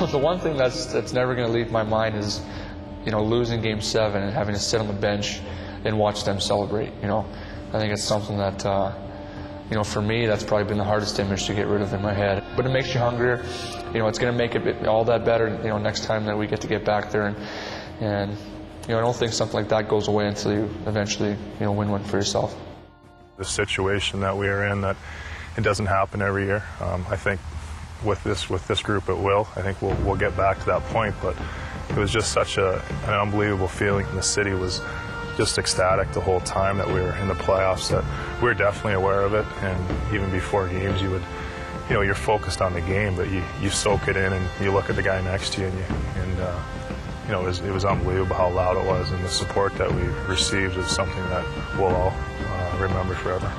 The one thing that's never going to leave my mind is, losing Game 7 and having to sit on the bench and watch them celebrate. I think it's something that, for me, that's probably been the hardest image to get rid of in my head. But it makes you hungrier. It's going to make it all that better, next time that we get to get back there. And I don't think something like that goes away until you eventually, win one for yourself. The situation that we are in, that it doesn't happen every year. I think with this group it will. I think we'll get back to that point, but it was just such an unbelievable feeling. The city was just ecstatic the whole time that we were in the playoffs, that we were definitely aware of it. And even before games, you're focused on the game, but you soak it in and you look at the guy next to you, it was unbelievable how loud it was, and the support that we received is something that we'll all remember forever.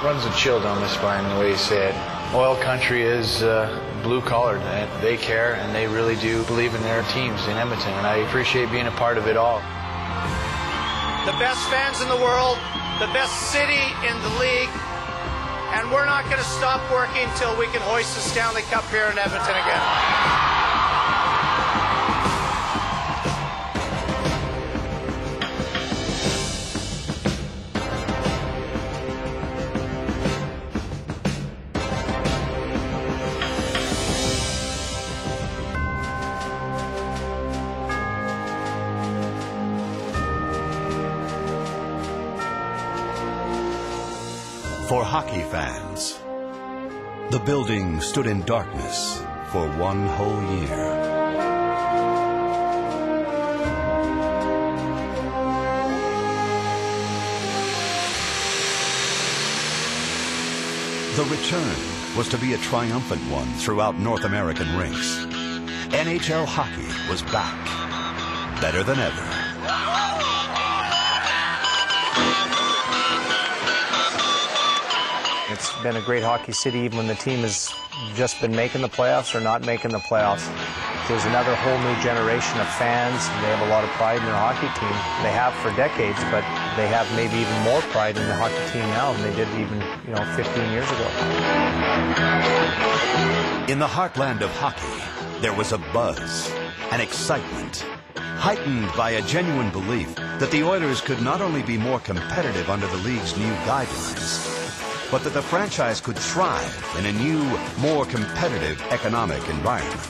Runs a chill down my spine the way you say it. Oil country is blue-collared, and they care, and they really do believe in their teams in Edmonton, and I appreciate being a part of it all. The best fans in the world, the best city in the league, and we're not going to stop working until we can hoist the Stanley Cup here in Edmonton again. For hockey fans, the building stood in darkness for one whole year. The return was to be a triumphant one throughout North American rinks. NHL hockey was back, better than ever. It's been a great hockey city even when the team has just been making the playoffs or not making the playoffs. There's another whole new generation of fans. They have a lot of pride in their hockey team. They have for decades, but they have maybe even more pride in the hockey team now than they did even, 15 years ago. In the heartland of hockey, there was a buzz, an excitement, heightened by a genuine belief that the Oilers could not only be more competitive under the league's new guidelines, but that the franchise could thrive in a new, more competitive economic environment.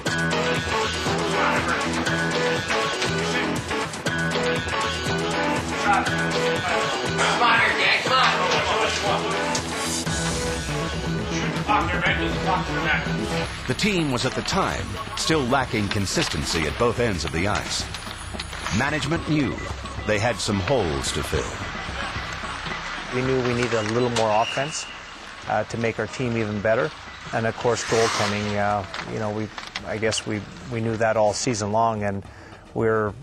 The team was at the time still lacking consistency at both ends of the ice. Management knew they had some holes to fill. We knew we needed a little more offense to make our team even better. And of course, goaltending, I guess we knew that all season long, and we're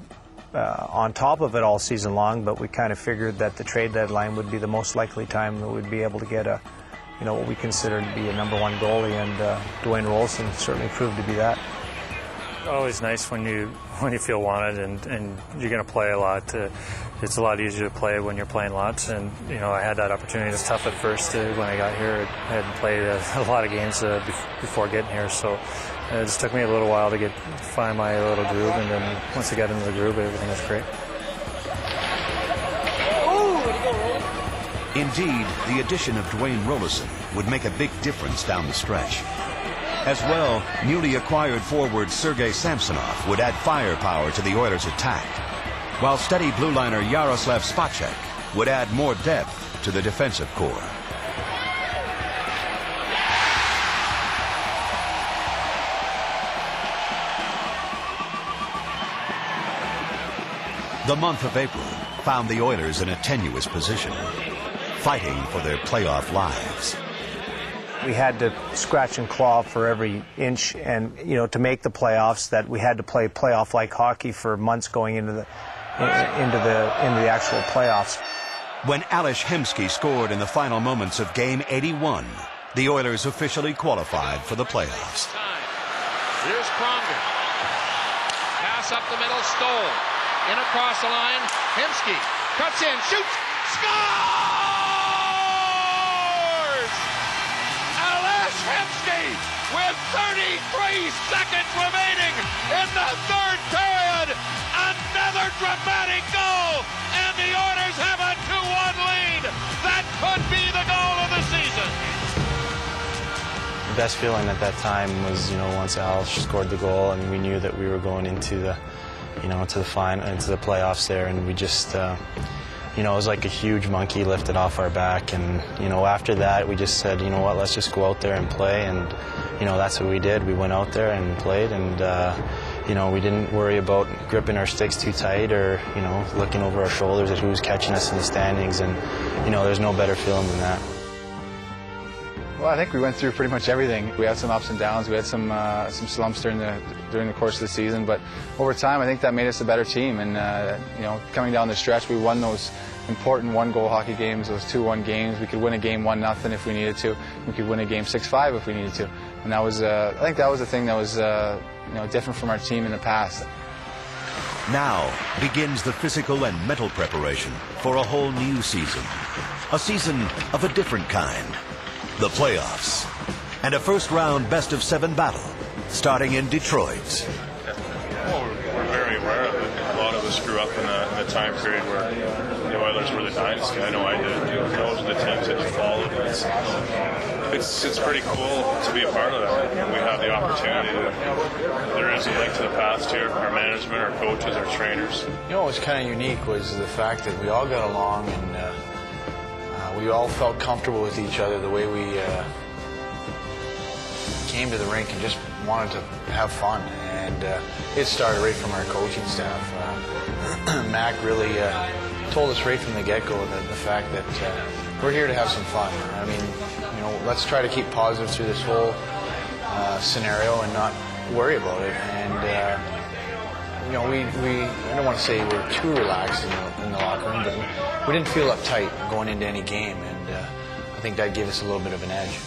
on top of it all season long, but we kind of figured that the trade deadline would be the most likely time that we'd be able to get what we considered to be a #1 goalie, and Dwayne Rolson certainly proved to be that. Always nice when you feel wanted and you're going to play a lot. It's a lot easier to play when you're playing lots, and I had that opportunity. It was tough at first when I got here. I hadn't played a lot of games before getting here, so it just took me a little while to find my little groove, and then once I got into the groove, everything was great. Indeed, the addition of Dwayne Rolson would make a big difference down the stretch. As well, newly acquired forward Sergei Samsonov would add firepower to the Oilers' attack, while steady blue liner Yaroslav Spacek would add more depth to the defensive core. The month of April found the Oilers in a tenuous position, fighting for their playoff lives. We had to scratch and claw for every inch, and to make the playoffs, that we had to play playoff-like hockey for months going into the actual playoffs. When Ales Hemsky scored in the final moments of Game 81, the Oilers officially qualified for the playoffs. Here's Pronger. Pass pass up the middle, Stoll. In across the line, Hemsky cuts in, shoots, scores! Ales Hemsky with 33 seconds remaining in the third period. Another dramatic goal, and the Oilers have a 2-1 lead. That could be the goal of the season. The best feeling at that time was, once Al scored the goal, and we knew that we were going into the, into the playoffs there, and we just, it was like a huge monkey lifted off our back, and after that we just said, what, let's just go out there and play, and that's what we did. We went out there and played, and we didn't worry about gripping our sticks too tight or looking over our shoulders at who was catching us in the standings, and there's no better feeling than that. Well, I think we went through pretty much everything. We had some ups and downs. We had some slumps during the course of the season, but over time, I think that made us a better team. And coming down the stretch, we won those important one-goal hockey games, those 2-1 games. We could win a game 1-0 if we needed to. We could win a game 6-5 if we needed to. And that was, I think, that was the thing that was, different from our team in the past. Now begins the physical and mental preparation for a whole new season. A season of a different kind. The playoffs, and a first-round best-of-7 battle starting in Detroit. Well, we're very aware of it. A lot of us grew up in the time period where the Oilers were the dynasty. I know I did. Those are the teams that you followed. It's pretty cool to be a part of that. We have the opportunity. There is a link to the past here. Our management, our coaches, our trainers. What was kind of unique was the fact that we all got along, and we all felt comfortable with each other, the way we came to the rink and just wanted to have fun. And it started right from our coaching staff. Mac really told us right from the get-go that the fact that we're here to have some fun. I mean, let's try to keep positive through this whole scenario and not worry about it. And I don't want to say we're too relaxed in the locker room, but we didn't feel uptight going into any game, and I think that gave us a little bit of an edge.